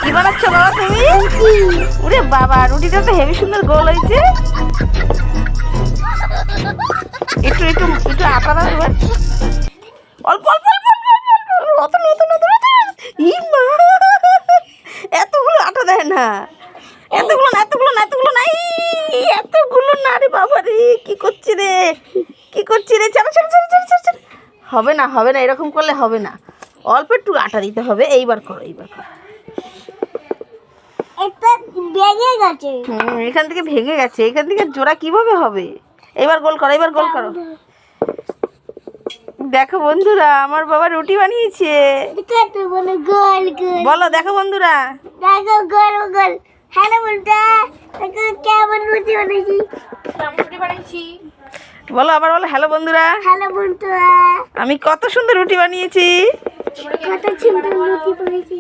কি বানাচ্ছ বাবা তুমি? ওরে বাবা, রুটিটা তো হেভি সুন্দর গোল হয়েছে। একটু একটু একটু আটা দাও এবার। অল্প অল্প অল্প অল্প অল্প অল্প, নতুন নতুন নতুন। ই মা, এতগুলো আটা দেয় না, এতগুলো না এতগুলো না এতগুলো নাই, এতগুলো না রে বাবা রে। কি করছি রে, কি করছি রে? চলো চলো চলো চলো চলো। হবে না হবে না, এরকম করলে হবে না। অল্প একটু আটা দিতে হবে। এইবার করো, এইবার করো। এখান থেকে ভেঙে গেছে, এখান থেকে জোড়া কিভাবে হবে? এবার গোল করো, এবার গোল করো। দেখো বন্ধুরা, আমার বাবা রুটি বানিয়েছে। বলো, দেখো বন্ধুরা, দেখো গোল গোল। হ্যালো বন্ধুরা, দেখো কেমন রুটি বানিয়েছি। বলো আবার, বলো হ্যালো বন্ধুরা, হ্যালো বন্ধুরা, আমি কত সুন্দর রুটি বানিয়েছি। কত সুন্দর রুটি বানিয়েছি।